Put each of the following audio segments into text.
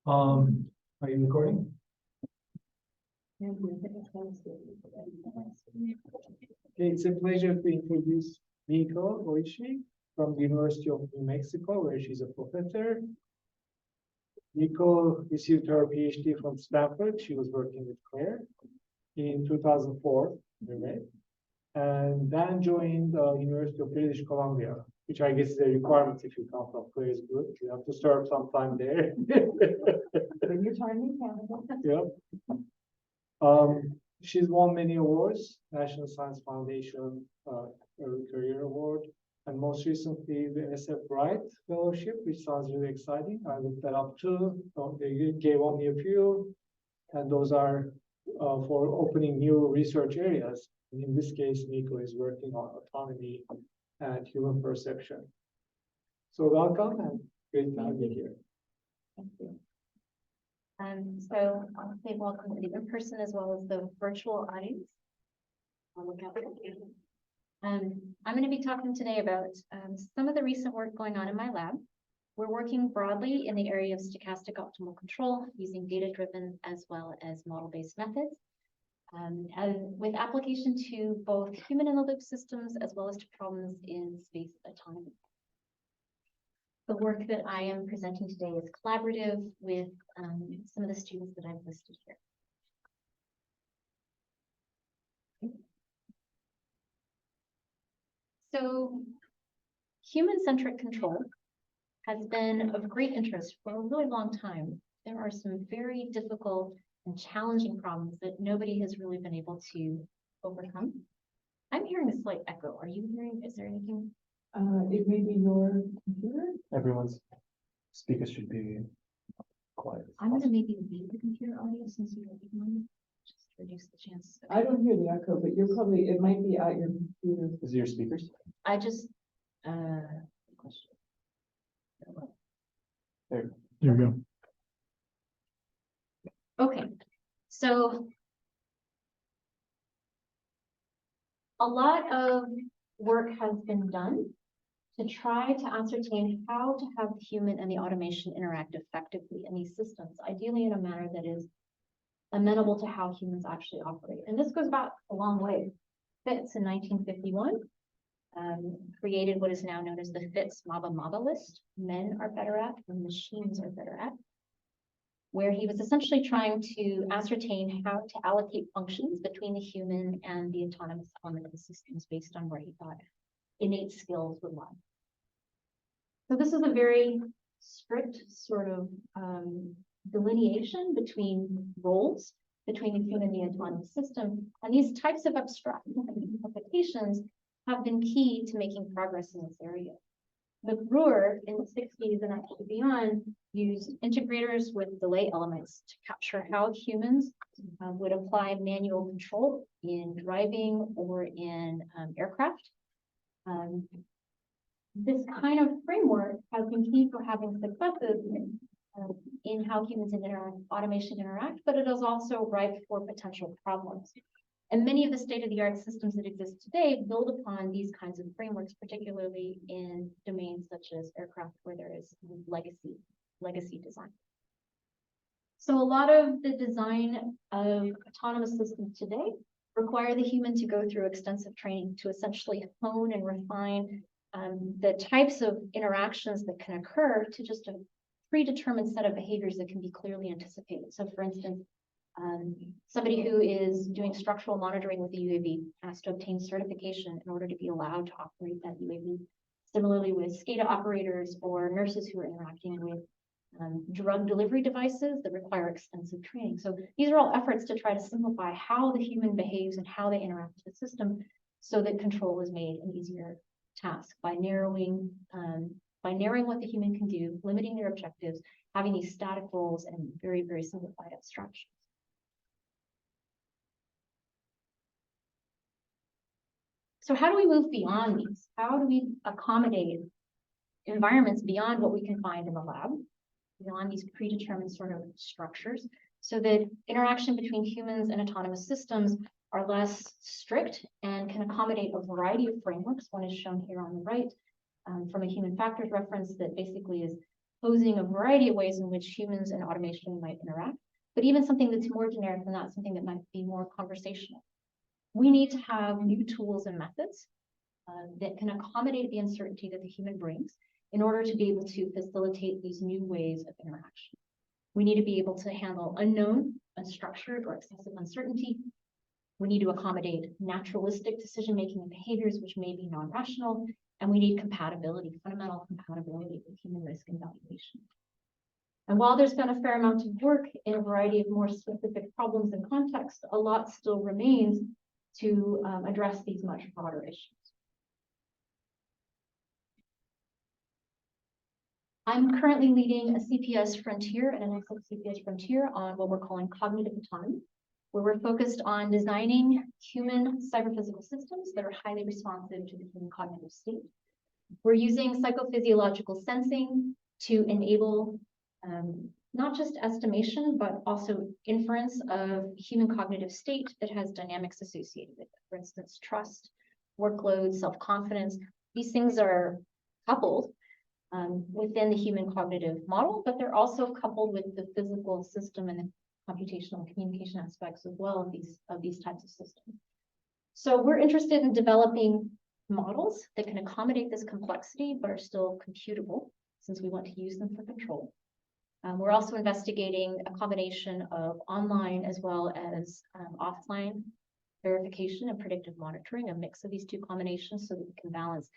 Are you recording? Okay, it's a pleasure to introduce Meeko Oishi from the University of New Mexico, where she's a professor. Meeko received her PhD from Stanford. She was working with Claire in 2004, and then joined the University of British Columbia, which I guess is a requirement if you come from Claire's group. You have to serve some time there. When you're time in Canada. Yeah. She's won many awards, National Science Foundation Early Career Award, and most recently the SF Wright Fellowship, which sounds really exciting. I looked that up too. They gave only a few, and those are for opening new research areas. And in this case, Meeko is working on autonomy and human perception. So welcome and great to have you here. Thank you. So I'll say welcome to the in-person as well as the virtual audience. I'll look out for you. I'm going to be talking today about some of the recent work going on in my lab. We're working broadly in the area of stochastic optimal control using data-driven as well as model-based methods, and with application to both human-in-the-loop systems as well as to problems in space autonomy. The work that I am presenting today is collaborative with some of the students that I've listed here. So human-centric control has been of great interest for a really long time. There are some very difficult and challenging problems that nobody has really been able to overcome. I'm hearing a slight echo. Are you hearing? Is there anything? It may be your computer. Everyone's speakers should be quiet. I'm going to maybe leave the computer audio since you don't mind. Just reduce the chances. I don't hear the echo, but you're probably, it might be at your computer. Is it your speakers? I just, There There we go. okay. So a lot of work has been done to try to ascertain how to have the human and the automation interact effectively in these systems, ideally in a manner that is amenable to how humans actually operate. And this goes back a long way. Fitts in 1951 created what is now known as the Fitts MABA list, men are better at and machines are better at, where he was essentially trying to ascertain how to allocate functions between the human and the autonomous element of the systems based on where he thought innate skills would lie. So this is a very strict sort of delineation between roles between the human and the autonomous system. And these types of abstract applications have been key to making progress in this area. McBrewer in the 60s and actually beyond used integrators with delay elements to capture how humans would apply manual control in driving or in aircraft. This kind of framework has been key for having successes in how humans and automation interact, but it is also ripe for potential problems. And many of the state-of-the-art systems that exist today build upon these kinds of frameworks, particularly in domains such as aircraft, where there is legacy design. So a lot of the design of autonomous systems today require the human to go through extensive training to essentially hone and refine the types of interactions that can occur to just a predetermined set of behaviors that can be clearly anticipated. So for instance, somebody who is doing structural monitoring with a UAV has to obtain certification in order to be allowed to operate that UAV. Similarly with SCADA operators or nurses who are interacting with drug delivery devices that require extensive training. So these are all efforts to try to simplify how the human behaves and how they interact with the system so that control is made an easier task by narrowing what the human can do, limiting their objectives, having these static roles and very, very simplified abstractions. So how do we move beyond these? How do we accommodate environments beyond what we can find in the lab, beyond these predetermined sort of structures, so that interaction between humans and autonomous systems are less strict and can accommodate a variety of frameworks? One is shown here on the right from a human factors reference that basically is posing a variety of ways in which humans and automation might interact, but even something that's more generic than that, something that might be more conversational. We need to have new tools and methods that can accommodate the uncertainty that the human brings in order to be able to facilitate these new ways of interaction. We need to be able to handle unknown, unstructured, or excessive uncertainty. We need to accommodate naturalistic decision-making and behaviors which may be non-rational, and we need compatibility, fundamental compatibility with human risk and valuation. And while there's been a fair amount of work in a variety of more specific problems and contexts, a lot still remains to address these much broader issues. I'm currently leading a CPS frontier and an CPS frontier on what we're calling cognitive autonomy, where we're focused on designing human cyber-physical systems that are highly responsive to the human cognitive state. We're using psychophysiological sensing to enable not just estimation, but also inference of human cognitive state that has dynamics associated with it. For instance, trust, workload, self-confidence. These things are coupled within the human cognitive model, but they're also coupled with the physical system and the computational communication aspects as well of these types of systems. So we're interested in developing models that can accommodate this complexity, but are still computable, since we want to use them for control. We're also investigating a combination of online as well as offline verification and predictive monitoring, a mix of these two combinations so that we can balance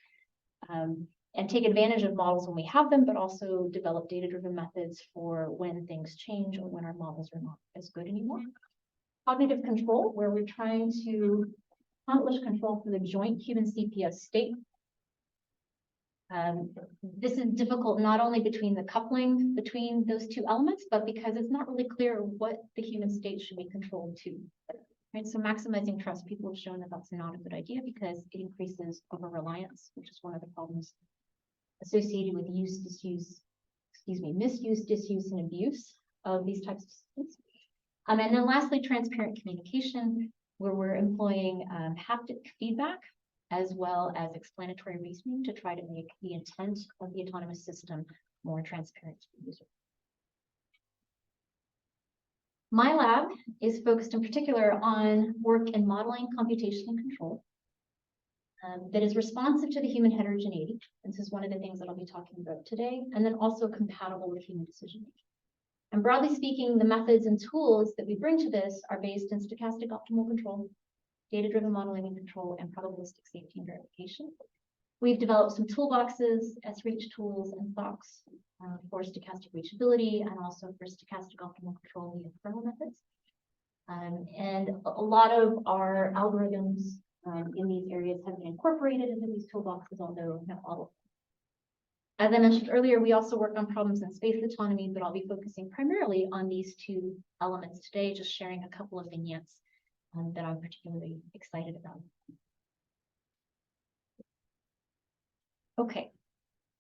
and take advantage of models when we have them, but also develop data-driven methods for when things change or when our models are not as good anymore. Cognitive control, where we're trying to accomplish control for the joint human CPS state. This is difficult not only between the coupling between those two elements, but because it's not really clear what the human state should be controlled to. Right? So maximizing trust, people have shown that that's not a good idea because it increases over-reliance, which is one of the problems associated with misuse, disuse, and abuse of these types of systems. And then lastly, transparent communication, where we're employing haptic feedback as well as explanatory reasoning to try to make the intent of the autonomous system more transparent to the user. My lab is focused in particular on work in modeling, computation, and control that is responsive to the human heterogeneity. This is one of the things that I'll be talking about today, and then also compatible with human decision-making. And broadly speaking, the methods and tools that we bring to this are based in stochastic optimal control, data-driven modeling and control, and probabilistic safety and verification. We've developed some toolboxes, SReach tools, and SOCs for stochastic reachability, and also for stochastic optimal control via kernel methods. And a lot of our algorithms in these areas have been incorporated into these toolboxes, although not all of them. As I mentioned earlier, we also work on problems in space autonomy, but I'll be focusing primarily on these two elements today, just sharing a couple of vignettes that I'm particularly excited about. Okay,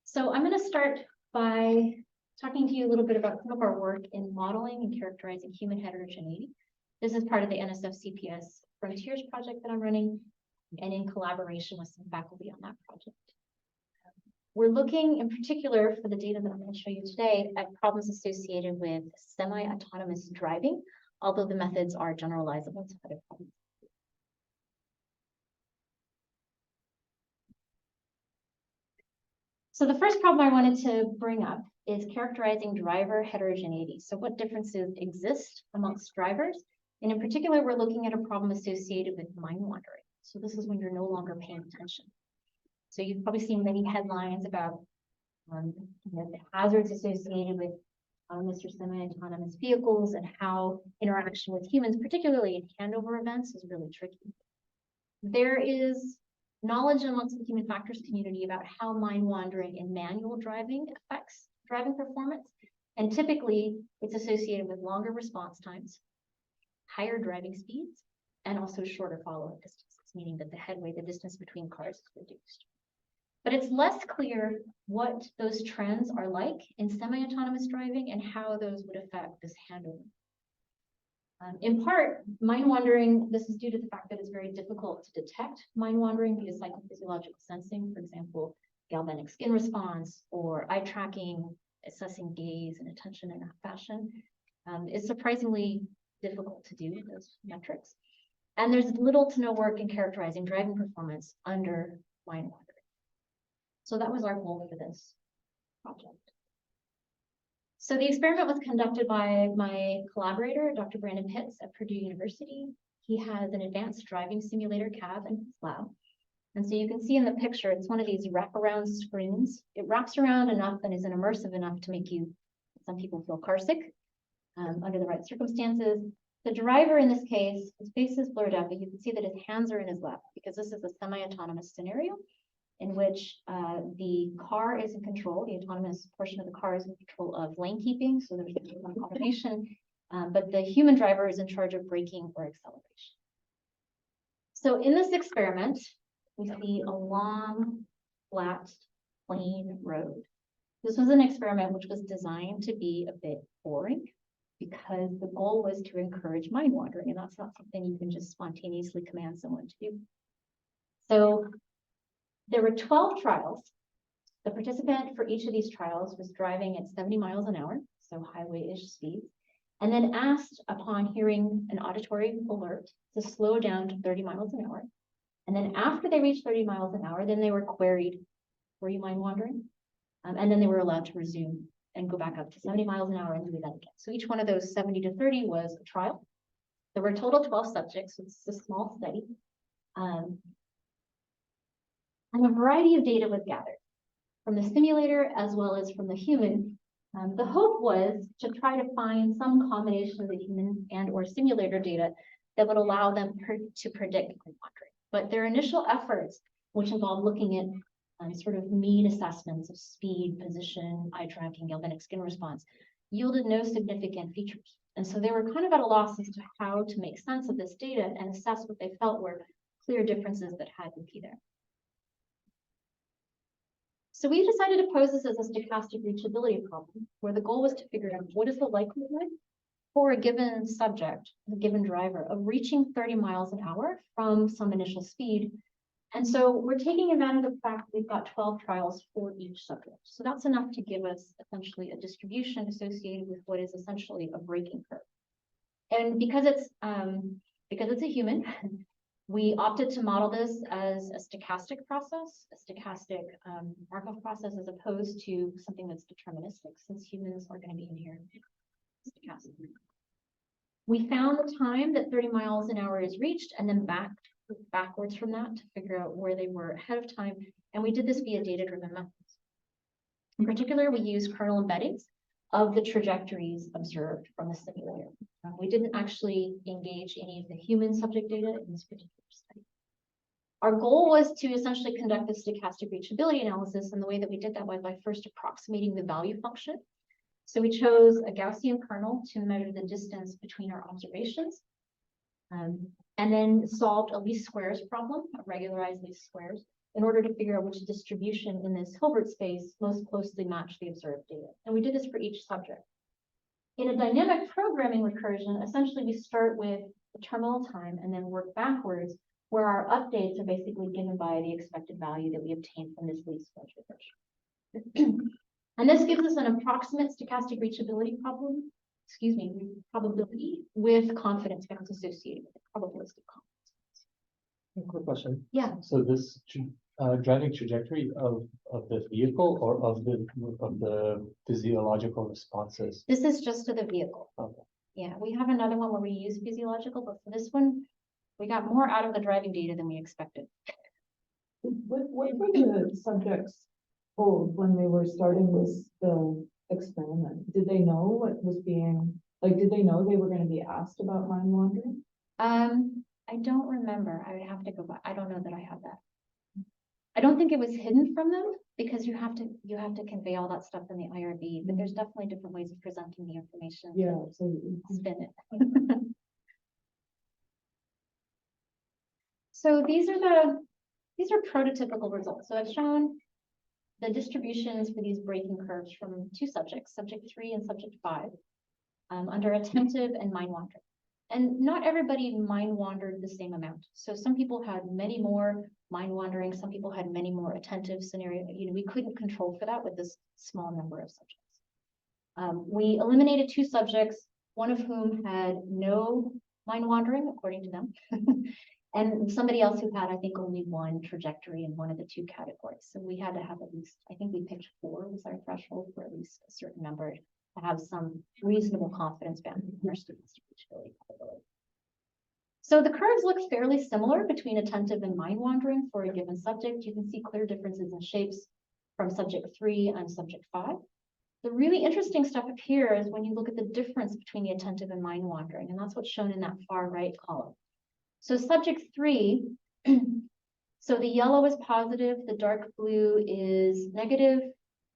so I'm going to start by talking to you a little bit about some of our work in modeling and characterizing human heterogeneity. This is part of the NSF CPS Frontiers project that I'm running, and in collaboration with some faculty on that project. We're looking in particular for the data that I'm going to show you today at problems associated with semi-autonomous driving, although the methods are generalizable to other problems. So the first problem I wanted to bring up is characterizing driver heterogeneity. So what differences exist amongst drivers? And in particular, we're looking at a problem associated with mind wandering. So this is when you're no longer paying attention. So you've probably seen many headlines about the hazards associated with autonomous or semi-autonomous vehicles and how interaction with humans, particularly in handover events, is really tricky. There is knowledge amongst the human factors community about how mind wandering in manual driving affects driving performance. And typically, it's associated with longer response times, higher driving speeds, and also shorter follow-up distances, meaning that the headway, the distance between cars is reduced. But it's less clear what those trends are like in semi-autonomous driving and how those would affect this handover. In part, mind wandering, this is due to the fact that it's very difficult to detect mind wandering via psychophysiological sensing, for example, galvanic skin response or eye tracking assessing gaze and attention in that fashion. It's surprisingly difficult to do those metrics. And there's little to no work in characterizing driving performance under mind wandering. So that was our goal for this project. So the experiment was conducted by my collaborator, Dr. Brandon Pitts at Purdue University. He has an advanced driving simulator cab in his lab. And so you can see in the picture, it's one of these wraparound screens. It wraps around enough and is immersive enough to make you, some people feel carsick under the right circumstances. The driver in this case, his face is blurred out, but you can see that his hands are in his lap because this is a semi-autonomous scenario in which the car is in control, the autonomous portion of the car is in control of lane keeping, so there's no automation, but the human driver is in charge of braking or acceleration. So in this experiment, we see a long, flat, plain road. This was an experiment which was designed to be a bit boring because the goal was to encourage mind wandering, and that's not something you can just spontaneously command someone to do. So there were 12 trials. The participant for each of these trials was driving at 70 miles an hour, so highway-ish speeds, and then asked upon hearing an auditory alert to slow down to 30 miles an hour. And then after they reached 30 miles an hour, then they were queried, were you mind wandering? And then they were allowed to resume and go back up to 70 miles an hour and do that again. So each one of those 70 to 30 was a trial. There were a total 12 subjects, so it's a small study. And a variety of data was gathered from the simulator as well as from the human. The hope was to try to find some combination of the human and or simulator data that would allow them to predict mind wandering. But their initial efforts, which involved looking at sort of mean assessments of speed, position, eye tracking, galvanic skin response, yielded no significant features. And so they were kind of at a loss as to how to make sense of this data and assess what they felt were clear differences that had to be there. So we decided to pose this as a stochastic reachability problem, where the goal was to figure out what is the likelihood for a given subject, a given driver, of reaching 30 miles an hour from some initial speed. And so we're taking advantage of the fact that we've got 12 trials for each subject. So that's enough to give us essentially a distribution associated with what is essentially a braking curve. And because it's a human, we opted to model this as a stochastic process, a stochastic Markov process, as opposed to something that's deterministic, since humans are going to be inherently stochastic. We found the time that 30 miles an hour is reached, and then backwards from that to figure out where they were ahead of time. And we did this via data-driven methods. In particular, we used kernel embeddings of the trajectories observed from the simulator. We didn't actually engage any of the human subject data in this particular study. Our goal was to essentially conduct the stochastic reachability analysis, and the way that we did that was by first approximating the value function. So we chose a Gaussian kernel to measure the distance between our observations, and then solved a least squares problem, a regularized least squares, in order to figure out which distribution in this Hilbert space most closely matched the observed data. And we did this for each subject. In a dynamic programming recursion, essentially we start with the terminal time and then work backwards, where our updates are basically given by the expected value that we obtained from this least squares recursion. And this gives us an approximate stochastic reachability problem, probability with confidence bounds associated with the probabilistic confidence. Quick question. Yeah. So this driving trajectory of the vehicle or of the physiological responses? This is just to the vehicle. Okay. Yeah, we have another one where we use physiological, but for this one, we got more out of the driving data than we expected. What were the subjects told when they were starting the experiment? Did they know what was being, like, did they know they were going to be asked about mind wandering? I don't remember. I would have to go back. I don't know that I have that. I don't think it was hidden from them because you have to convey all that stuff in the IRB, but there's definitely different ways of presenting the information. Yeah, so Spin it. So these are prototypical results. So I've shown the distributions for these braking curves from two subjects, subject 3 and subject 5, under attentive and mind wandering. And not everybody mind wandered the same amount. So some people had many more mind wandering, some people had many more attentive scenario. We couldn't control for that with this small number of subjects. We eliminated 2 subjects, one of whom had no mind wandering, according to them, and somebody else who had, I think, only 1 trajectory in one of the 2 categories. So we had to have at least, I think we picked 4 was our threshold for at least a certain number to have some reasonable confidence band in our students' reachability probability. So the curves look fairly similar between attentive and mind wandering for a given subject. You can see clear differences in shapes from subject 3 and subject 5. The really interesting stuff up here is when you look at the difference between the attentive and mind wandering, and that's what's shown in that far right column. So subject 3, so the yellow is positive, the dark blue is negative,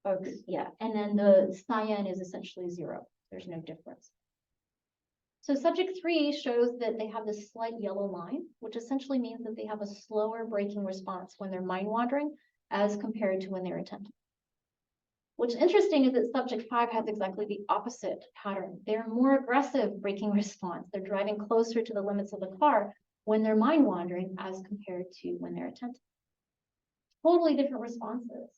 and then the cyan is essentially 0. There's no difference. So subject 3 shows that they have this slight yellow line, which essentially means that they have a slower braking response when they're mind wandering as compared to when they're attentive. What's interesting is that subject 5 has exactly the opposite pattern. They're more aggressive braking response. They're driving closer to the limits of the car when they're mind wandering as compared to when they're attentive. Totally different responses.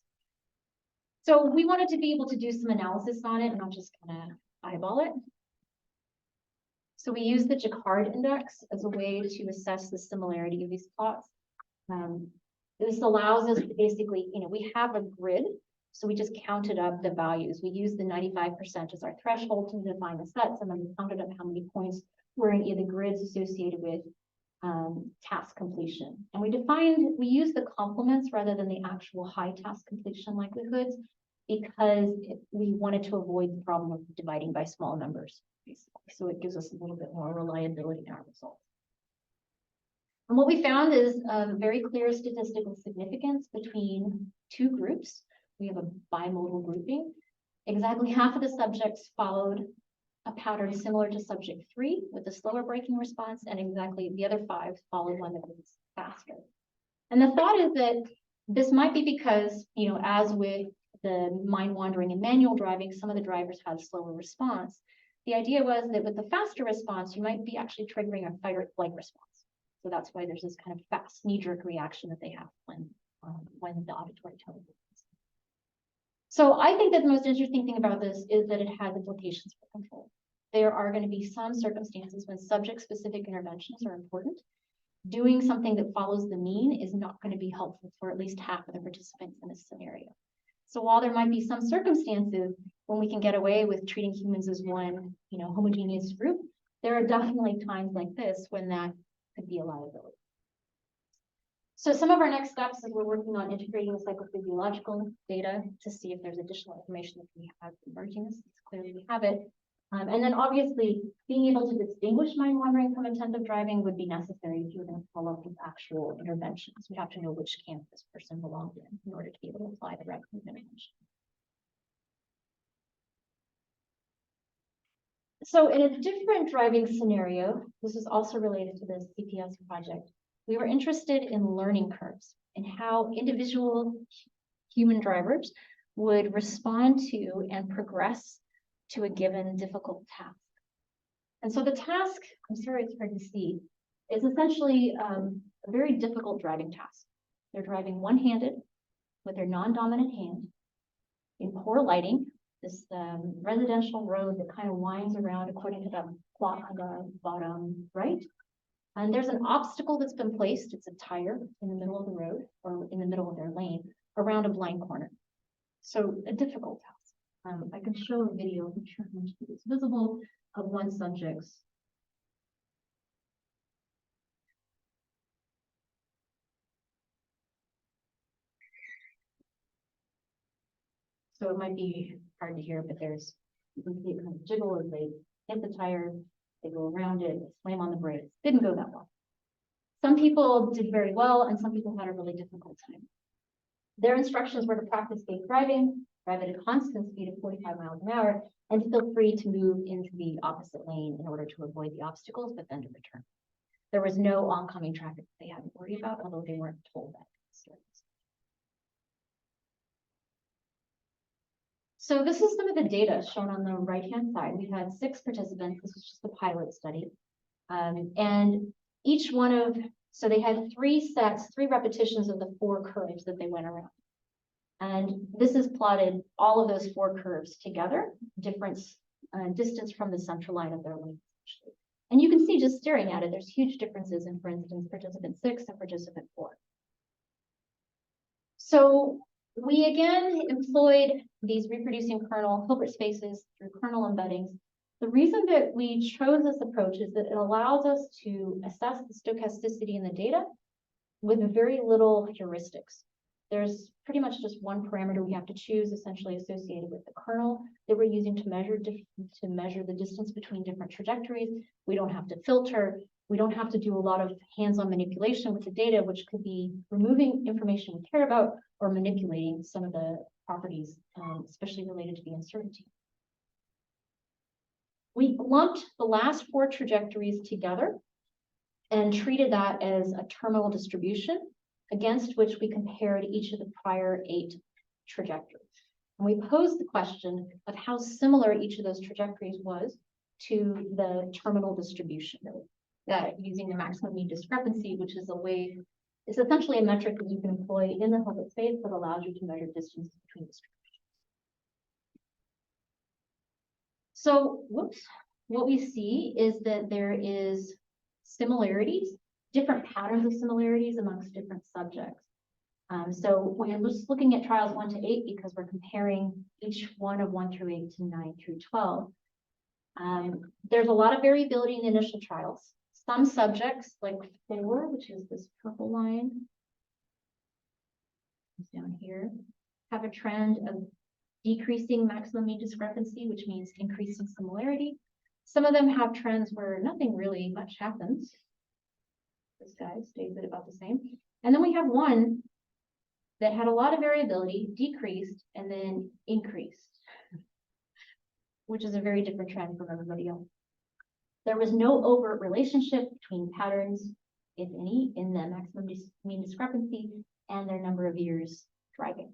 So we wanted to be able to do some analysis on it and not just kind of eyeball it. So we used the Jacquard index as a way to assess the similarity of these plots. This allows us to basically, we have a grid. So we just counted up the values. We used the 95% as our threshold to define the sets, and then we counted up how many points were in either grids associated with task completion. And we used the complements rather than the actual high task completion likelihoods because we wanted to avoid the problem of dividing by small numbers, basically. So it gives us a little bit more reliability in our results. And what we found is a very clear statistical significance between 2 groups. We have a bimodal grouping. Exactly half of the subjects followed a pattern similar to subject 3 with a slower braking response, and exactly the other 5 followed one that was faster. And the thought is that this might be because, as with the mind wandering and manual driving, some of the drivers had slower response. The idea was that with the faster response, you might be actually triggering a fight or flight response. So that's why there's this kind of fast knee-jerk reaction that they have when the auditory tone is. So I think that the most interesting thing about this is that it has implications for control. There are going to be some circumstances when subject-specific interventions are important. Doing something that follows the mean is not going to be helpful for at least half of the participants in this scenario. So while there might be some circumstances when we can get away with treating humans as one, homogeneous group, there are definitely times like this when that could be a liability. So some of our next steps is we're working on integrating the psychophysiological data to see if there's additional information that we have emerging. This clearly we have it. And then obviously being able to distinguish mind wandering from attentive driving would be necessary if you're going to follow up with actual interventions. We have to know which camp this person belongs in order to be able to apply the right intervention. So in a different driving scenario, this is also related to the CPS project. We were interested in learning curves and how individual human drivers would respond to and progress to a given difficult task. And so the task, I'm sorry it's hard to see, is essentially a very difficult driving task. They're driving one-handed with their non-dominant hand in poor lighting, this residential road that kind of winds around according to the plot on the bottom right. And there's an obstacle that's been placed, it's a tire in the middle of the road or in the middle of their lane around a blind corner. So a difficult task. I can show a video, I'm sure how much it's visible, of one subject's. So it might be hard to hear, but you can see it kind of jiggle as they hit the tire, they go around it, slam on the brakes. Didn't go that well. Some people did very well, and some people had a really difficult time. Their instructions were to practice safe driving, drive at a constant speed of 45 miles an hour, and feel free to move into the opposite lane in order to avoid the obstacles, but then to return. There was no oncoming traffic they had to worry about, although they weren't told that. So this is some of the data shown on the right-hand side. We had 6 participants. This was just the pilot study. And each one of, so they had 3 repetitions of the 4 curves that they went around. And this is plotted all of those four curves together, difference, distance from the central line of their length. And you can see just staring at it, there's huge differences in, for instance, participant 6 and participant 4. So we again employed these reproducing kernel Hilbert spaces through kernel embeddings. The reason that we chose this approach is that it allows us to assess the stochasticity in the data with very little heuristics. There's pretty much just one parameter we have to choose, essentially associated with the kernel that we're using to measure the distance between different trajectories. We don't have to filter. We don't have to do a lot of hands-on manipulation with the data, which could be removing information we care about or manipulating some of the properties, especially related to the uncertainty. We lumped the last 4 trajectories together and treated that as a terminal distribution against which we compared each of the prior 8 trajectories. And we posed the question of how similar each of those trajectories was to the terminal distribution, that using the maximum mean discrepancy, which is a way, it's essentially a metric that you can employ in the Hilbert space that allows you to measure distance between distributions. So, what we see is that there is similarities, different patterns of similarities amongst different subjects. So we're just looking at trials 1 to 8 because we're comparing each one of 1 through 8 to 9 through 12. There's a lot of variability in the initial trials. Some subjects, like 4, which is this purple line down here, have a trend of decreasing maximum mean discrepancy, which means increasing similarity. Some of them have trends where nothing really much happens. This guy stays at about the same. And then we have one that had a lot of variability, decreased, and then increased, which is a very different trend from everybody else. There was no overt relationship between patterns, if any, in the maximum mean discrepancy and their number of years driving.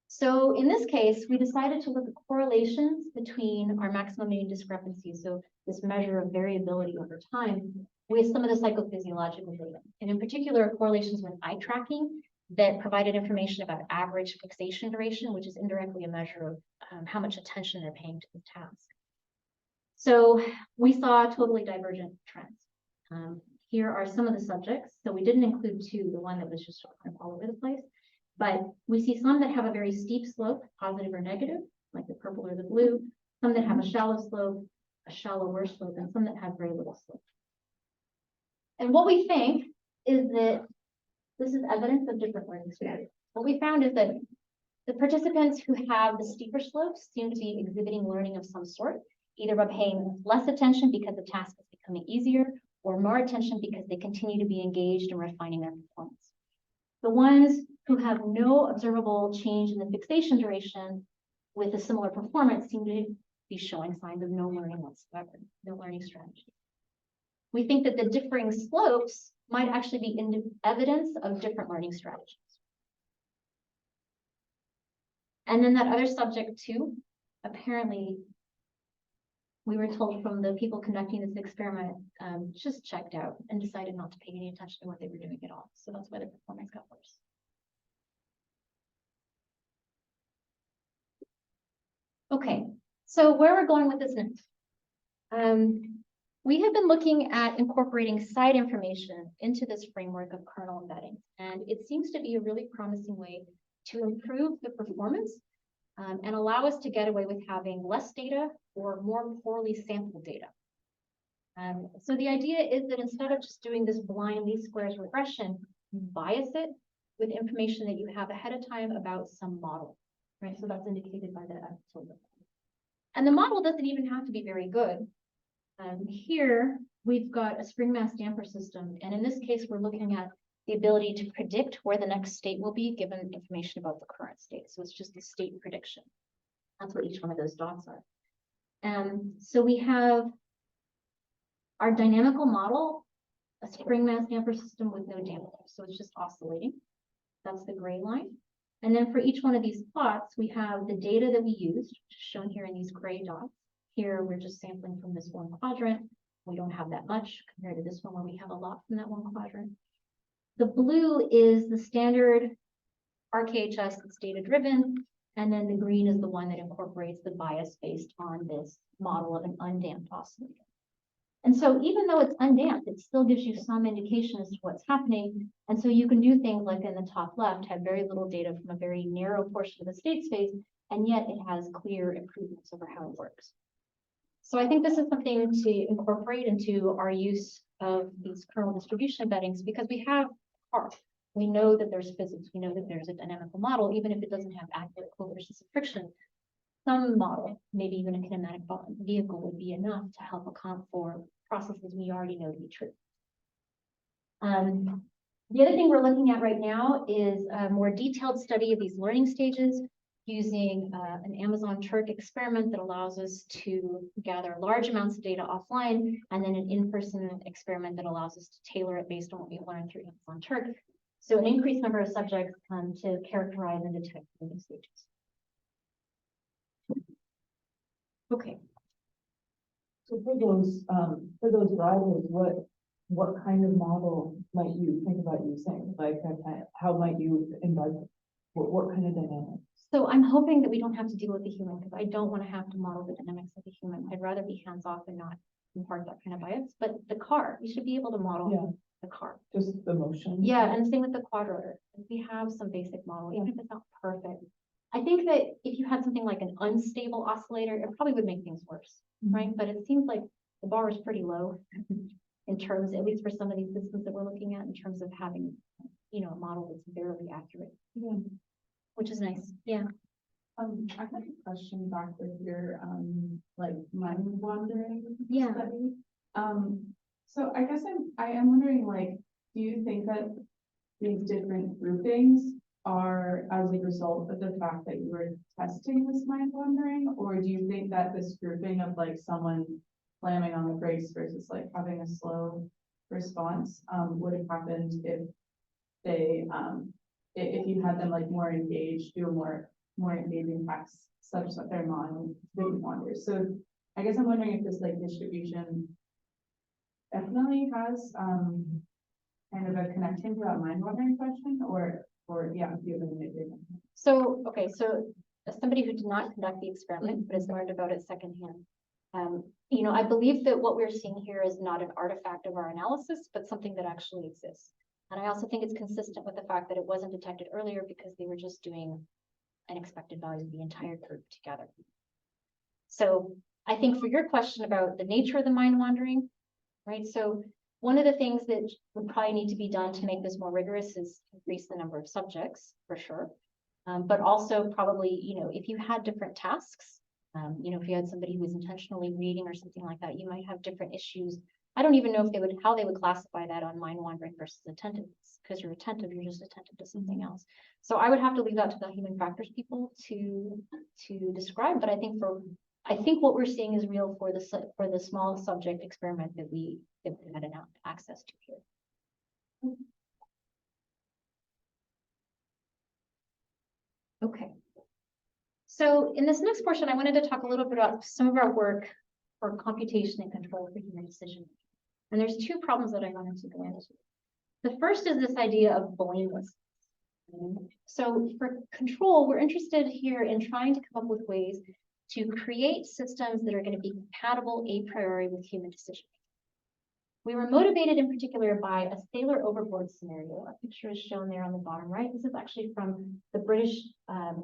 So in this case, we decided to look at correlations between our maximum mean discrepancy, so this measure of variability over time, with some of the psychophysiological data, and in particular correlations with eye tracking that provided information about average fixation duration, which is indirectly a measure of how much attention they're paying to the task. So we saw totally divergent trends. Here are some of the subjects. So we didn't include 2, the one that was just kind of all over the place. But we see some that have a very steep slope, positive or negative, like the purple or the blue, some that have a shallow slope, a shallower slope, and some that have very little slope. And what we think is that this is evidence of different learning strategies. What we found is that the participants who have the steeper slopes seem to be exhibiting learning of some sort, either by paying less attention because the task is becoming easier, or more attention because they continue to be engaged in refining their performance. The ones who have no observable change in the fixation duration with a similar performance seem to be showing signs of no learning whatsoever, no learning strategy. We think that the differing slopes might actually be evidence of different learning strategies. And then that other subject too, apparently, we were told from the people conducting this experiment, just checked out and decided not to pay any attention to what they were doing at all. So that's why their performance got worse. Okay, so where we're going with this next. We have been looking at incorporating side information into this framework of kernel embedding, and it seems to be a really promising way to improve the performance and allow us to get away with having less data or more poorly sampled data. So the idea is that instead of just doing this blind least squares regression, you bias it with information that you have ahead of time about some model, right? So that's indicated by the tilde. And the model doesn't even have to be very good. Here, we've got a spring mass damper system. And in this case, we're looking at the ability to predict where the next state will be given information about the current state. So it's just a state prediction. That's what each one of those dots are. So we have our dynamical model, a spring mass damper system with no damper. So it's just oscillating. That's the gray line. And then for each one of these plots, we have the data that we used, shown here in these gray dots. Here, we're just sampling from this one quadrant. We don't have that much compared to this one where we have a lot from that one quadrant. The blue is the standard RKHS that's data-driven, and then the green is the one that incorporates the bias based on this model of an undamped oscillator. And so even though it's undamped, it still gives you some indication as to what's happening. And so you can do things like in the top left, have very little data from a very narrow portion of the state space, and yet it has clear improvements over how it works. So I think this is something to incorporate into our use of these kernel distribution embeddings, because we have R. We know that there's physics. We know that there's a dynamical model, even if it doesn't have accurate coefficients of friction. Some model, maybe even a kinematic vehicle, would be enough to help account for processes we already know to be true. The other thing we're looking at right now is a more detailed study of these learning stages using an Amazon Turk experiment that allows us to gather large amounts of data offline, and then an in-person experiment that allows us to tailor it based on what we learned through Amazon Turk. So an increased number of subjects to characterize and detect learning stages. Okay. So for those riders, what kind of model might you think about using? Like, how might you embed, what kind of dynamics? So I'm hoping that we don't have to deal with the human, because I don't want to have to model the dynamics of the human. I'd rather be hands-off and not impart that kind of bias. But the car, we should be able to model the car. Just the motion? Yeah, and same with the quadrotor. We have some basic model, even if it's not perfect. I think that if you had something like an unstable oscillator, it probably would make things worse, right? But it seems like the bar is pretty low in terms, at least for some of these systems that we're looking at, in terms of having, you know, a model that's barely accurate. Yeah. Which is nice. Yeah. I have a question back with your like mind wandering Yeah. study. So I guess I am wondering, like, do you think that these different groupings are as a result of the fact that you were testing this mind wandering, or do you think that this grouping of like someone slamming on the brakes versus like having a slow response would have happened if they if you had them like more engaged, do a more engaging text such that their mind didn't wander? So I guess I'm wondering if this like distribution definitely has kind of a connection to that mind wandering question, or yeah, if you have any idea. So, okay, so as somebody who did not conduct the experiment, but has learned about it secondhand, you know, I believe that what we're seeing here is not an artifact of our analysis, but something that actually exists. And I also think it's consistent with the fact that it wasn't detected earlier because they were just doing an expected value of the entire group together. So I think for your question about the nature of the mind wandering, right? So one of the things that would probably need to be done to make this more rigorous is increase the number of subjects, for sure. But also probably, you know, if you had different tasks, you know, if you had somebody who was intentionally reading or something like that, you might have different issues. I don't even know if how they would classify that on mind wandering versus attentiveness, because you're attentive, you're just attentive to something else. So I would have to leave that to the human factors people to describe. But I think what we're seeing is real for the small subject experiment that we had access to here. Okay. So in this next portion, I wanted to talk a little bit about some of our work for computation and control for human decision. And there's two problems that I wanted to go into. The first is this idea of blameless. So for control, we're interested here in trying to come up with ways to create systems that are going to be compatible a priori with human decision. We were motivated in particular by a sailor overboard scenario. A picture is shown there on the bottom right. This is actually from the British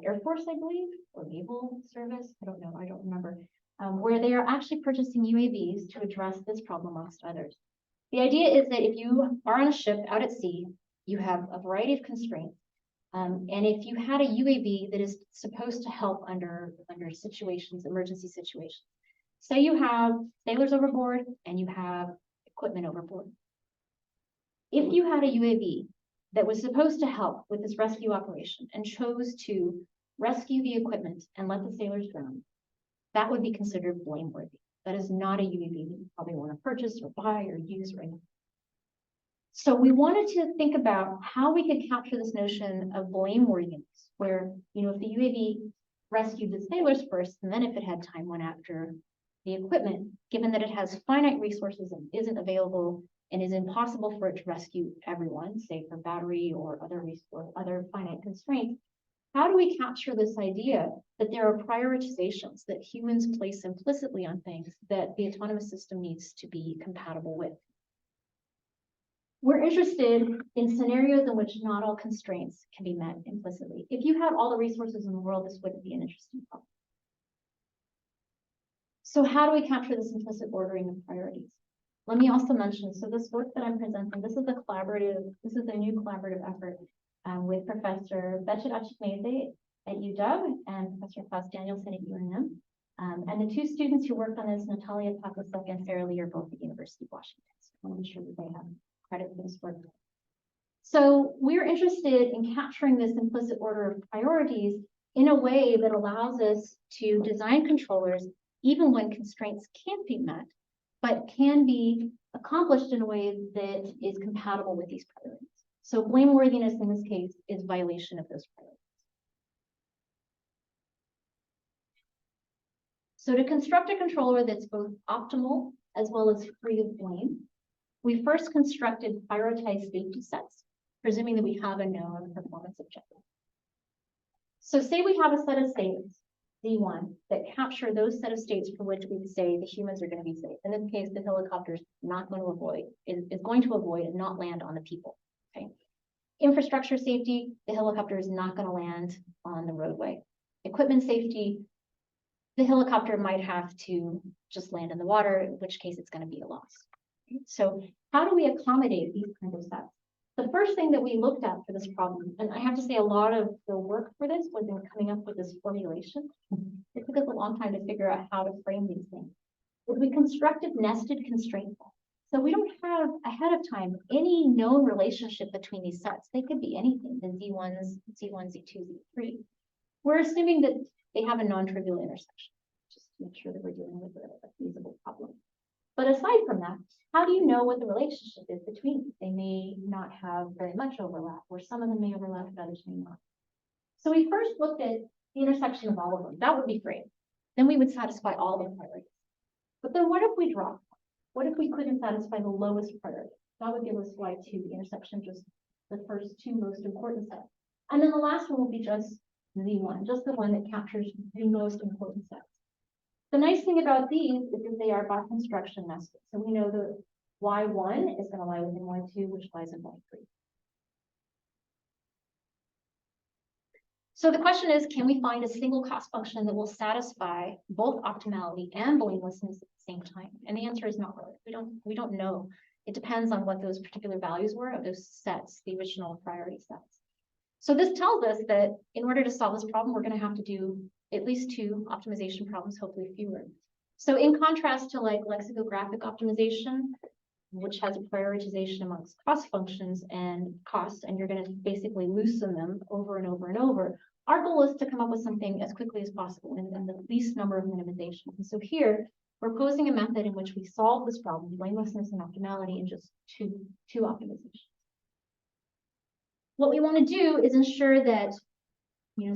Air Force, I believe, or Naval Service. I don't know, I don't remember, where they are actually purchasing UAVs to address this problem amongst others. The idea is that if you are on a ship out at sea, you have a variety of constraints. And if you had a UAV that is supposed to help under situations, emergency situations, say you have sailors overboard and you have equipment overboard. If you had a UAV that was supposed to help with this rescue operation and chose to rescue the equipment and let the sailors drown, that would be considered blameworthy. That is not a UAV that you probably want to purchase or buy or use right now. So we wanted to think about how we could capture this notion of blameworthiness, where, you know, if the UAV rescued the sailors first, and then if it had time, went after the equipment, given that it has finite resources and isn't available and is impossible for it to rescue everyone, say for battery or other finite constraints, how do we capture this idea that there are prioritizations that humans place implicitly on things that the autonomous system needs to be compatible with? We're interested in scenarios in which not all constraints can be met implicitly. If you had all the resources in the world, this wouldn't be an interesting problem. So how do we capture this implicit ordering of priorities? Let me also mention, so this work that I'm presenting, this is a new collaborative effort with Professor Bechet Achimeze at UW and Professor Klaus Danielson at UNM. And the two students who worked on this, Natalia Paklasek and Sarah Lee, are both at University of Washington. So I want to be sure that they have credit for this work. So we're interested in capturing this implicit order of priorities in a way that allows us to design controllers even when constraints can't be met, but can be accomplished in a way that is compatible with these priorities. So blameworthiness in this case is violation of those priorities. So to construct a controller that's both optimal as well as free of blame, we first constructed prioritized safety sets, presuming that we have a known performance objective. So say we have a set of states, Z1, that capture those set of states for which we would say the humans are going to be safe. In this case, the helicopter is going to avoid and not land on the people. Okay. Infrastructure safety, the helicopter is not going to land on the roadway. Equipment safety, the helicopter might have to just land in the water, in which case it's going to be a loss. So how do we accommodate these kinds of sets? The first thing that we looked at for this problem, and I have to say a lot of the work for this was in coming up with this formulation. It took us a long time to figure out how to frame these things. But we constructed nested constraint sets. So we don't have ahead of time any known relationship between these sets. They could be anything, the Z1s, Z1, Z2, Z3. We're assuming that they have a non-trivial intersection, just to make sure that we're dealing with a feasible problem. But aside from that, how do you know what the relationship is between them? They may not have very much overlap, or some of them may overlap, but others may not. So we first looked at the intersection of all of them. That would be great. Then we would satisfy all the priorities. But then what if we dropped? What if we couldn't satisfy the lowest priority? That would give us Y2, the intersection of just the first two most important sets. And then the last one will be just Z1, just the one that captures the most important sets. The nice thing about these is that they are by construction nested. So we know that Y1 is going to lie within Y2, which lies in Y3. So the question is, can we find a single cost function that will satisfy both optimality and blamelessness at the same time? And the answer is not really. We don't know. It depends on what those particular values were of those sets, the original priority sets. So this tells us that in order to solve this problem, we're going to have to do at least two optimization problems, hopefully fewer. So in contrast to like lexicographic optimization, which has a prioritization amongst cost functions and costs, and you're going to basically loosen them over and over and over, our goal is to come up with something as quickly as possible in the least number of minimizations. And so here, we're posing a method in which we solve this problem, blamelessness and optimality, in just two optimizations. What we want to do is ensure that,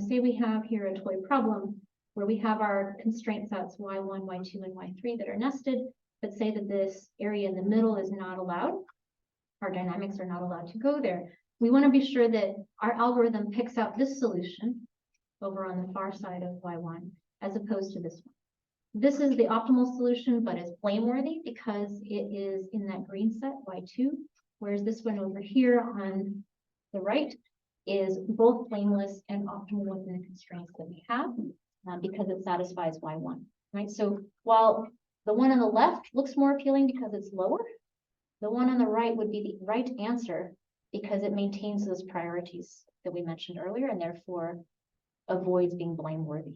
say we have here a toy problem where we have our constraint sets Y1, Y2, and Y3 that are nested, but say that this area in the middle is not allowed. Our dynamics are not allowed to go there. We want to be sure that our algorithm picks out this solution over on the far side of Y1 as opposed to this one. This is the optimal solution, but it's blameworthy because it is in that green set, Y2, whereas this one over here on the right is both blameless and optimal within the constraints that we have because it satisfies Y1, right? So while the one on the left looks more appealing because it's lower, the one on the right would be the right answer because it maintains those priorities that we mentioned earlier and therefore avoids being blameworthy.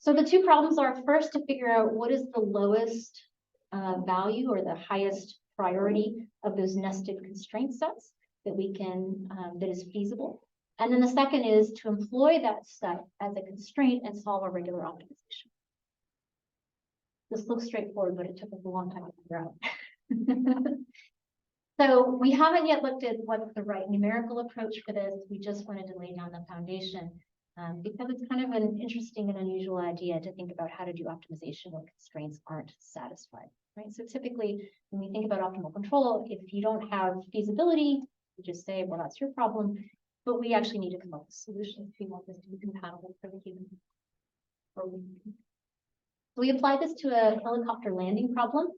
So the two problems are first to figure out what is the lowest value or the highest priority of those nested constraint sets that we can, that is feasible. And then the second is to employ that set as a constraint and solve a regular optimization. This looks straightforward, but it took us a long time to figure out. So we haven't yet looked at what's the right numerical approach for this. We just wanted to lay down the foundation. because it's kind of an interesting and unusual idea to think about how to do optimization when constraints aren't satisfied, right? So typically, when we think about optimal control, if you don't have feasibility, you just say, well, that's your problem, but we actually need to come up with solutions if we want this to be compatible for the human. So we applied this to a helicopter landing problem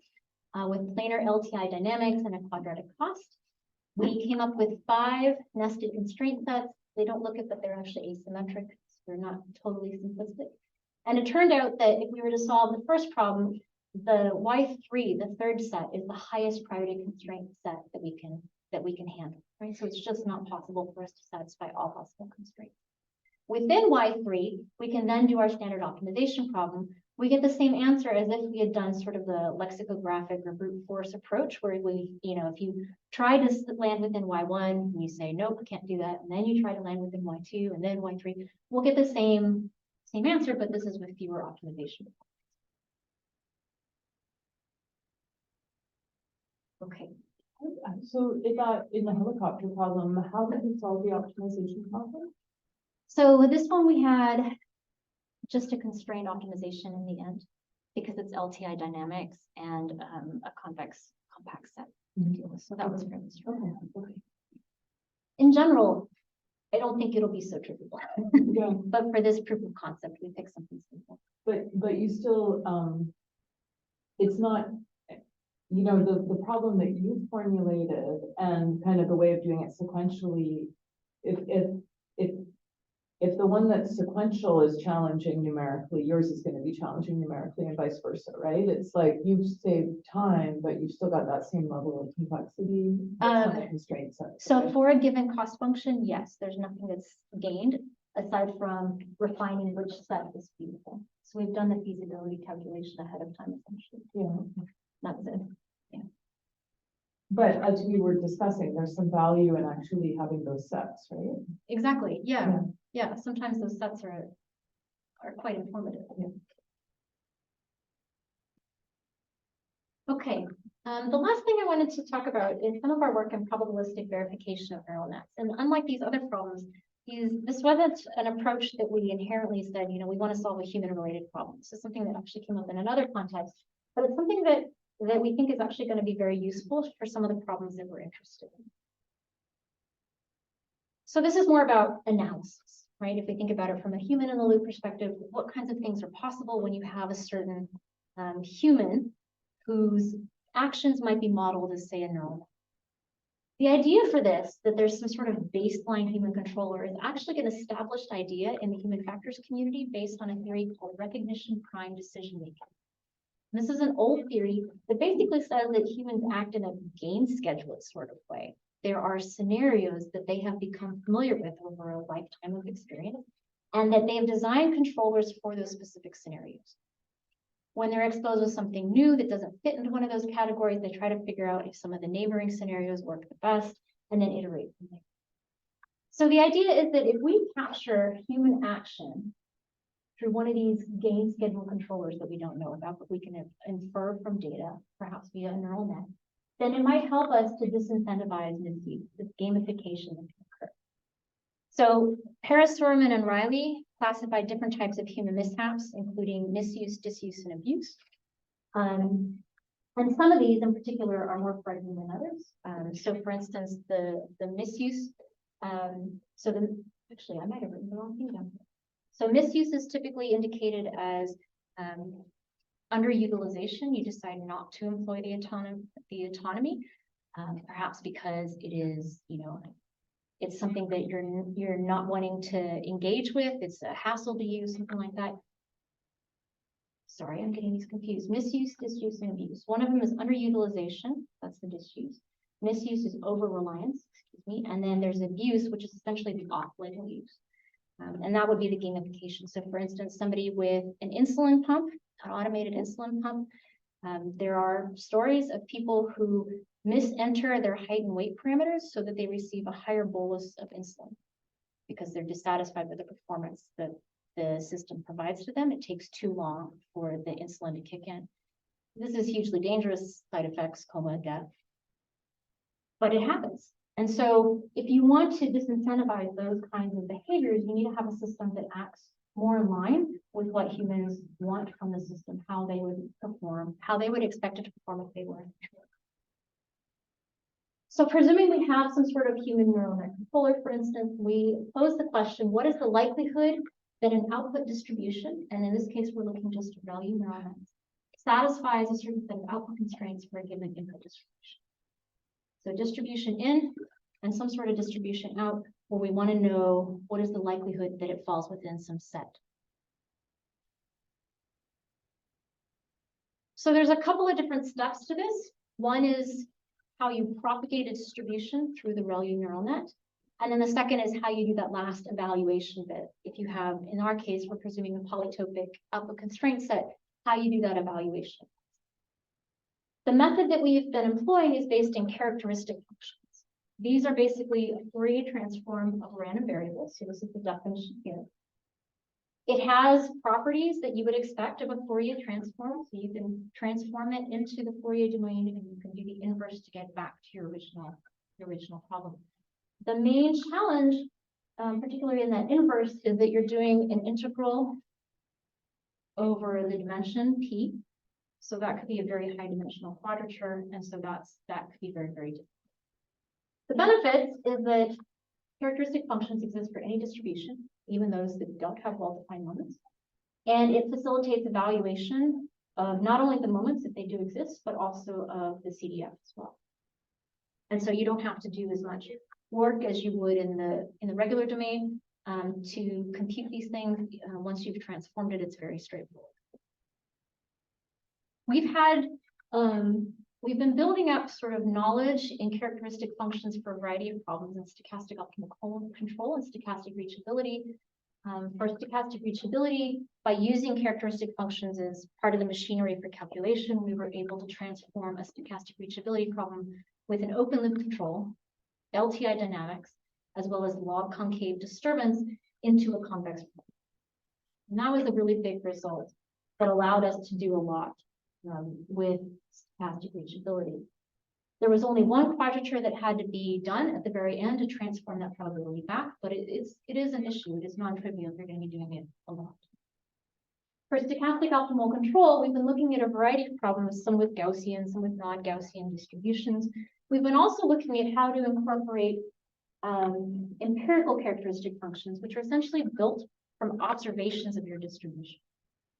with planar LTI dynamics and a quadratic cost. We came up with 5 nested constraint sets. They don't look it, but they're actually asymmetric, so they're not totally simplistic. And it turned out that if we were to solve the first problem, the Y3, the third set, is the highest priority constraint set that we can handle, right? So it's just not possible for us to satisfy all possible constraints. Within Y3, we can then do our standard optimization problem. We get the same answer as if we had done sort of the lexicographic or brute force approach, where we, if you try to land within Y1, and you say, nope, I can't do that. And then you try to land within Y2 and then Y3, we'll get the same answer, but this is with fewer optimization. Okay. So in the helicopter problem, how did you solve the optimization problem? So with this one, we had just a constrained optimization in the end, because it's LTI dynamics and a convex compact set. So that was fairly straightforward. Okay. In general, I don't think it'll be so trivial. Yeah. But for this proof of concept, we picked something simple. But you still, it's not, the problem that you formulated and kind of the way of doing it sequentially, if the one that's sequential is challenging numerically, yours is going to be challenging numerically and vice versa, right? It's like you've saved time, but you've still got that same level of complexity. Constraints. So for a given cost function, yes, there's nothing that's gained aside from refining which set is feasible. So we've done the feasibility calculation ahead of time, essentially. Yeah. That's it. But as we were discussing, there's some value in actually having those sets, right? Exactly. Yeah. Sometimes those sets are quite informative. Yeah. Okay. The last thing I wanted to talk about is some of our work in probabilistic verification of neural nets. And unlike these other problems, this wasn't an approach that we inherently said, we want to solve a human-related problem. This is something that actually came up in another context, but it's something that we think is actually going to be very useful for some of the problems that we're interested in. So this is more about analysis, right? If we think about it from a human-in-the-loop perspective, what kinds of things are possible when you have a certain human whose actions might be modeled as, say, a neural net. The idea for this, that there's some sort of baseline human controller, is actually an established idea in the human factors community based on a theory called recognition prime decision making. This is an old theory that basically says that humans act in a gain schedule sort of way. There are scenarios that they have become familiar with over a lifetime of experience, and that they have designed controllers for those specific scenarios. When they're exposed with something new that doesn't fit into one of those categories, they try to figure out if some of the neighboring scenarios work the best, and then iterate from there. So the idea is that if we capture human action through one of these gain schedule controllers that we don't know about, but we can infer from data, perhaps via a neural net, then it might help us to disincentivize misuse, this gamification that can occur. So Paris, Sorman, and Riley classified different types of human mishaps, including misuse, disuse, and abuse. And some of these in particular are more frightening than others. So for instance, the misuse, actually I might have written the wrong thing down here. So misuse is typically indicated as underutilization. You decide not to employ the autonomy, perhaps because it is, it's something that you're not wanting to engage with. It's a hassle to use, something like that. Sorry, I'm getting these confused. Misuse, disuse, and abuse. One of them is underutilization. That's the disuse. Misuse is over-reliance, and then there's abuse, which is essentially the off-label use. And that would be the gamification. So for instance, somebody with an insulin pump, an automated insulin pump, there are stories of people who misenter their height and weight parameters so that they receive a higher bolus of insulin because they're dissatisfied with the performance that the system provides to them. It takes too long for the insulin to kick in. This is hugely dangerous, side effects, coma, death. But it happens. And so if you want to disincentivize those kinds of behaviors, you need to have a system that acts more in line with what humans want from the system, how they would perform, how they would expect it to perform if they were in control. So presuming we have some sort of human neural net controller, for instance, we pose the question, what is the likelihood that an output distribution, and in this case, we're looking just at ReLU neural nets, satisfies a certain set of output constraints for a given input distribution. So distribution in and some sort of distribution out, where we want to know what is the likelihood that it falls within some set. So there's a couple of different steps to this. One is how you propagate a distribution through the ReLU neural net. And then the second is how you do that last evaluation bit. If you have, in our case, we're presuming a polytopic output constraint set, how you do that evaluation. The method that we've been employing is based in characteristic functions. These are basically a Fourier transform of random variables. So this is the definition here. It has properties that you would expect of a Fourier transform. So you can transform it into the Fourier domain and you can do the inverse to get back to your original problem. The main challenge, particularly in that inverse, is that you're doing an integral over the dimension p. So that could be a very high dimensional quadrature. And so that could be very, very difficult. The benefits is that characteristic functions exist for any distribution, even those that don't have well-defined moments. And it facilitates evaluation of not only the moments, if they do exist, but also of the CDF as well. And so you don't have to do as much work as you would in the regular domain to compute these things. Once you've transformed it, it's very straightforward. We've been building up sort of knowledge in characteristic functions for a variety of problems in stochastic optimal control and stochastic reachability. For stochastic reachability, by using characteristic functions as part of the machinery for calculation, we were able to transform a stochastic reachability problem with an open loop control, LTI dynamics, as well as log concave disturbance into a convex problem. And that was a really big result that allowed us to do a lot with stochastic reachability. There was only one quadrature that had to be done at the very end to transform that probability back, but it is an issue. It is non-trivial. You're going to be doing it a lot. For stochastic optimal control, we've been looking at a variety of problems, some with Gaussian, some with non-Gaussian distributions. We've been also looking at how to incorporate empirical characteristic functions, which are essentially built from observations of your distribution.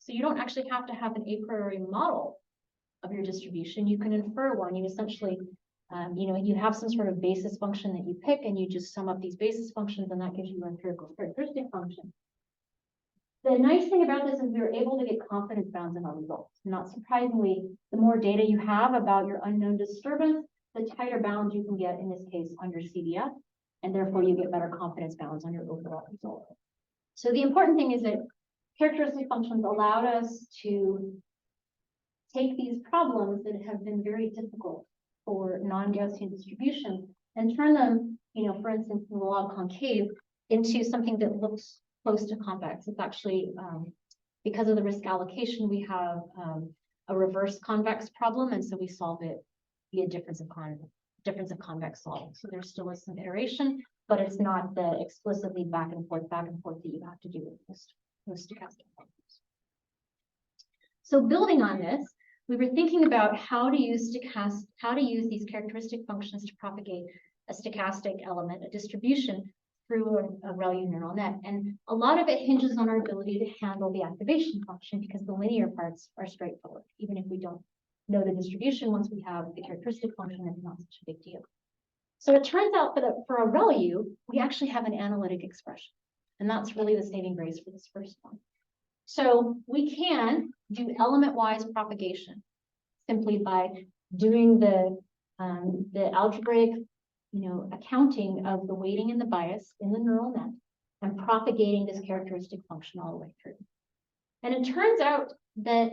So you don't actually have to have an a priori model of your distribution. You can infer one. You essentially, you have some sort of basis function that you pick and you just sum up these basis functions and that gives you an empirical characteristic function. The nice thing about this is we're able to get confidence bounds in our results. Not surprisingly, the more data you have about your unknown disturbance, the tighter bounds you can get, in this case, on your CDF, and therefore you get better confidence bounds on your overall result. So the important thing is that characteristic functions allowed us to take these problems that have been very difficult for non-Gaussian distribution and turn them, for instance, in the log concave into something that looks close to convex. It's actually, because of the risk allocation, we have a reverse convex problem, and so we solve it via difference of convex solving. So there still is some iteration, but it's not the explicitly back and forth that you have to do with most stochastic problems. So building on this, we were thinking about how to use these characteristic functions to propagate a stochastic element, a distribution, through a ReLU neural net. And a lot of it hinges on our ability to handle the activation function because the linear parts are straightforward. Even if we don't know the distribution, once we have the characteristic function, it's not such a big deal. So it turns out that for a ReLU, we actually have an analytic expression. And that's really the saving grace for this first one. So we can do element-wise propagation simply by doing the algebraic accounting of the weighting and the bias in the neural net and propagating this characteristic function all the way through. And it turns out that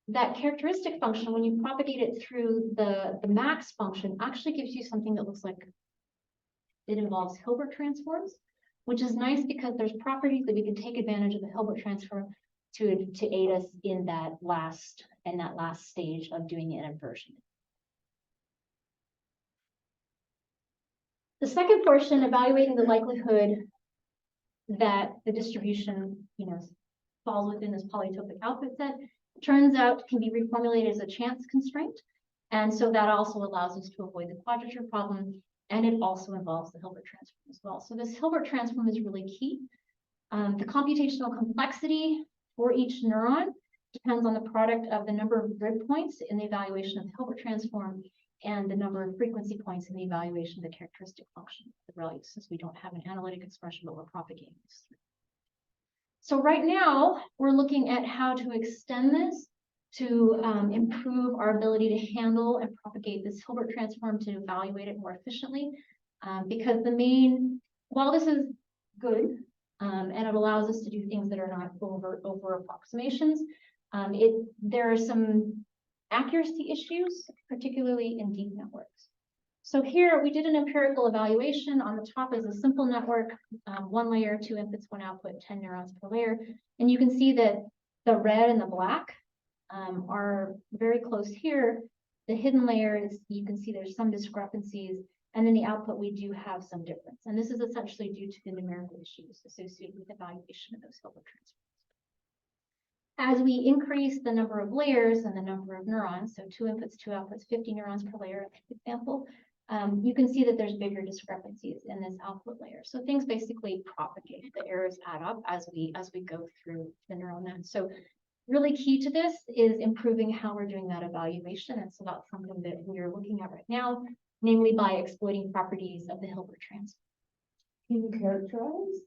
that characteristic function, when you propagate it through the max function, actually gives you something that looks like it involves Hilbert transforms, which is nice because there's properties that we can take advantage of the Hilbert transform to aid us in that last stage of doing an inversion. The second portion, evaluating the likelihood that the distribution, falls within this polytopic output set, turns out can be reformulated as a chance constraint. And so that also allows us to avoid the quadrature problem. And it also involves the Hilbert transform as well. So this Hilbert transform is really key. The computational complexity for each neuron depends on the product of the number of grid points in the evaluation of the Hilbert transform and the number of frequency points in the evaluation of the characteristic function of the ReLU, since we don't have an analytic expression, but we're propagating this. So right now, we're looking at how to extend this to improve our ability to handle and propagate this Hilbert transform to evaluate it more efficiently. Because while this is good, and it allows us to do things that are not over approximations, there are some accuracy issues, particularly in deep networks. So here we did an empirical evaluation. On the top is a simple network, 1 layer, 2 inputs, 1 output, 10 neurons per layer. And you can see that the red and the black are very close here. The hidden layers, you can see there's some discrepancies. And then the output, we do have some difference. And this is essentially due to the numerical issues associated with evaluation of those Hilbert transforms. As we increase the number of layers and the number of neurons, so 2 inputs, 2 outputs, 50 neurons per layer, example, you can see that there's bigger discrepancies in this output layer. So things basically propagate. The errors add up as we go through the neural net. So really key to this is improving how we're doing that evaluation. And so that's something that we're looking at right now, namely by exploiting properties of the Hilbert transform. Can you characterize,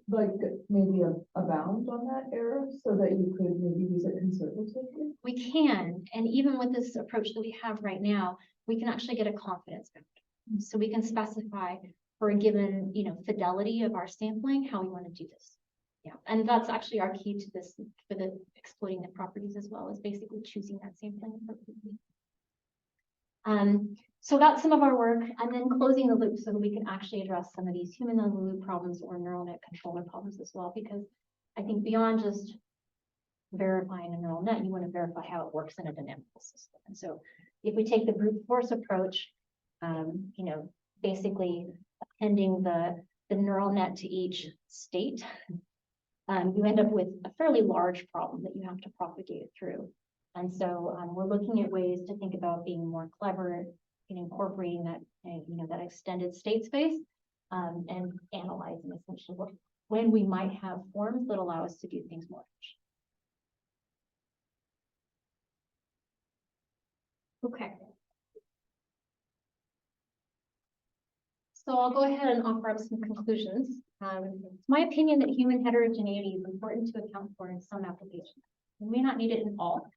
like maybe a bound on that error so that you could maybe use it conservatively? We can, and even with this approach that we have right now, we can actually get a confidence bound. So we can specify for a given, fidelity of our sampling, how we want to do this. Yeah, and that's actually our key to this for the exploiting the properties as well, is basically choosing that sampling appropriately. So that's some of our work, and then closing the loop so that we can actually address some of these human in the loop problems or neural net controller problems as well, because I think beyond just verifying a neural net, you want to verify how it works in a dynamical system. And so if we take the brute force approach, basically appending the neural net to each state, you end up with a fairly large problem that you have to propagate through. And so we're looking at ways to think about being more clever in incorporating that, that extended state space and analyzing essentially when we might have forms that allow us to do things more efficiently. Okay. So I'll go ahead and offer up some conclusions. It's my opinion that human heterogeneity is important to account for in some applications. We may not need it in all,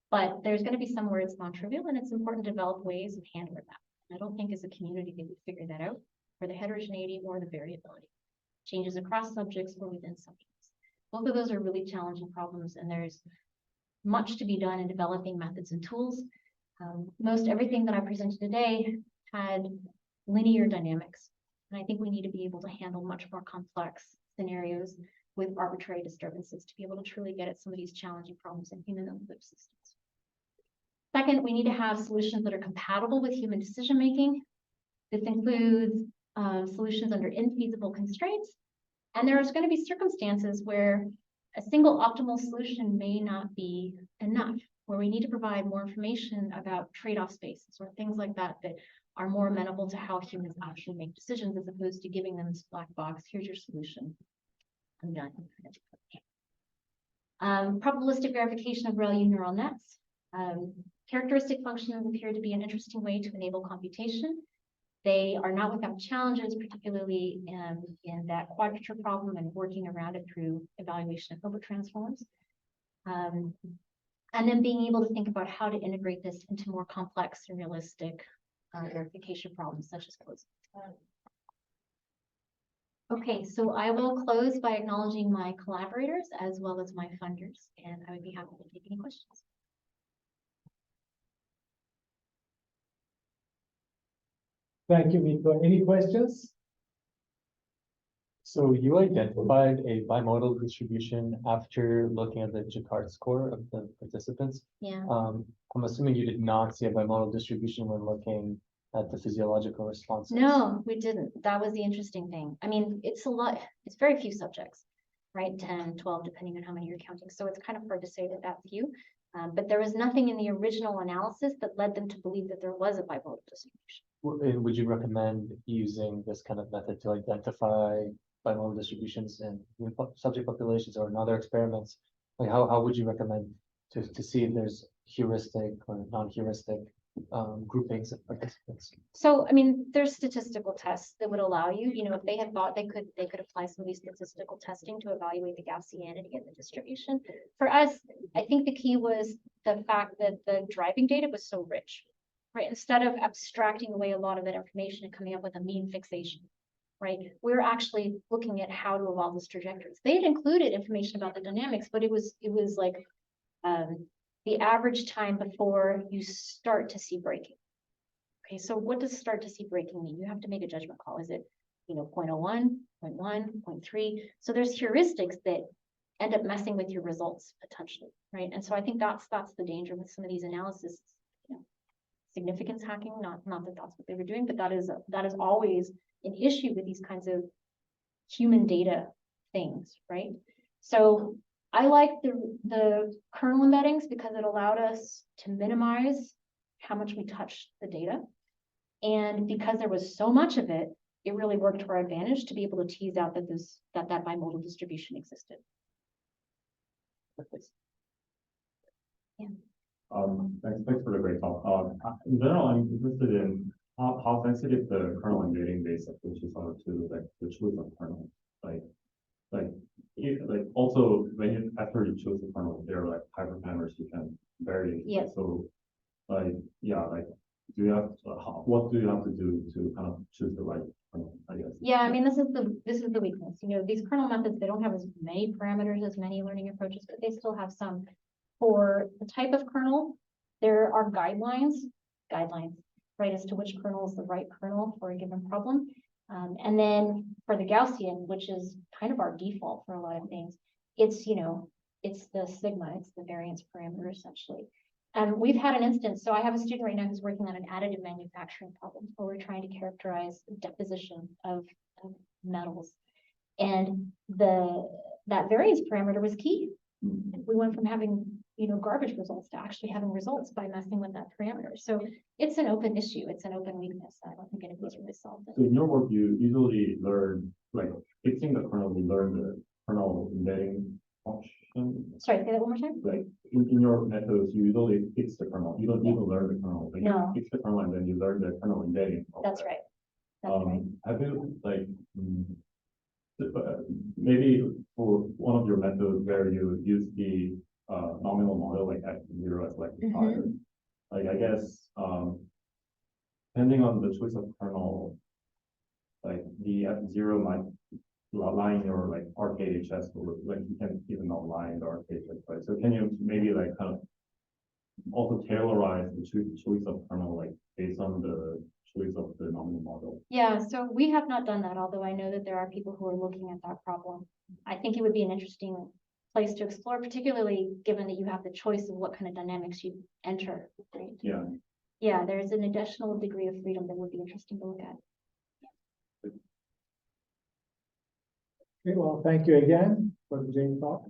but there's going to be some where it's non-trivial, and it's important to develop ways of handling that. I don't think as a community that we figure that out for the heterogeneity or the variability. Changes across subjects or within subjects. Both of those are really challenging problems, and there's much to be done in developing methods and tools. Most everything that I presented today had linear dynamics, and I think we need to be able to handle much more complex scenarios with arbitrary disturbances to be able to truly get at some of these challenging problems in human in-the-loop systems. Second, we need to have solutions that are compatible with human decision-making. This includes solutions under infeasible constraints. And there's going to be circumstances where a single optimal solution may not be enough, where we need to provide more information about trade-off spaces or things like that that are more amenable to how humans actually make decisions, as opposed to giving them this black box, here's your solution, I'm done. Probabilistic verification of ReLU neural nets. Characteristic functions appear to be an interesting way to enable computation. They are not without challenges, particularly in that quadrature problem and working around it through evaluation of Hilbert transforms. And then being able to think about how to integrate this into more complex and realistic verification problems, such as closing. Okay, so I will close by acknowledging my collaborators as well as my funders, and I would be happy to take any questions. Thank you, Meeko. Any questions? So you identified a bimodal distribution after looking at the Jaccard score of the participants. Yeah. I'm assuming you did not see a bimodal distribution when looking at the physiological responses? No, we didn't. That was the interesting thing. I mean, it's a lot, it's very few subjects, right? 10, 12, depending on how many you're counting. So it's kind of hard to say that that's few. But there was nothing in the original analysis that led them to believe that there was a bimodal distribution. And would you recommend using this kind of method to identify bimodal distributions in subject populations or in other experiments? Like how would you recommend to see if there's heuristic or non-heuristic groupings of participants? So, I mean, there's statistical tests that would allow you, you know, if they had thought they could apply some of these statistical testing to evaluate the Gaussianity of the distribution. For us, I think the key was the fact that the driving data was so rich, right? Instead of abstracting away a lot of that information and coming up with a mean fixation, right? We're actually looking at how to evolve those trajectories. They had included information about the dynamics, but it was like the average time before you start to see breaking. Okay, so what does start to see breaking mean? You have to make a judgment call. Is it, you know, 0.01, 0.1, 0.3? So there's heuristics that end up messing with your results potentially, right? And so I think that's the danger with some of these analysis, you know, significance hacking, not that that's what they were doing, but that is always an issue with these kinds of human data things, right? So I like the kernel embeddings because it allowed us to minimize how much we touched the data. And because there was so much of it, it really worked to our advantage to be able to tease out that bimodal distribution existed. Yeah. Thanks for the great talk. In general, I'm interested in how sensitive the kernel embedding base approaches are to like the choice of kernel. Like also when you after you choose the kernel, there are like hyperparameters you can vary. Yes. So like yeah, like do you have what do you have to do to kind of choose the right kernel, I guess? Yeah, I mean, this is the weakness. You know, these kernel methods, they don't have as many parameters as many learning approaches, but they still have some. For the type of kernel, there are guidelines, right, as to which kernel is the right kernel for a given problem. And then for the Gaussian, which is kind of our default for a lot of things, it's, you know, it's the sigma, it's the variance parameter essentially. We've had an instance, so I have a student right now who's working on an additive manufacturing problem where we're trying to characterize deposition of metals. And that variance parameter was key. We went from having, you know, garbage results to actually having results by messing with that parameter. So it's an open issue. It's an open weakness. I don't think anybody's really solved it. So in your work, you usually learn, like fixing the kernel, you learn the kernel embedding function. Sorry, say that one more time. Like in your methods, you usually fix the kernel. You don't even learn the kernel. Like No. you fix the kernel and then you learn the kernel embedding. That's right. That's right. Have you like maybe for one of your methods where you use the nominal model like F0 as like higher, like I guess depending on the choice of kernel, like the F0 might lie in your like RKHS, or like you can even not lie in the RKHS, right? So can you maybe like kind of also tailorize the choice of kernel like based on the choice of the nominal model? Yeah, so we have not done that, although I know that there are people who are looking at that problem. I think it would be an interesting place to explore, particularly given that you have the choice of what kind of dynamics you enter, right? Yeah. Yeah, there's an additional degree of freedom that would be interesting to look at. Okay, well, thank you again for the great talk.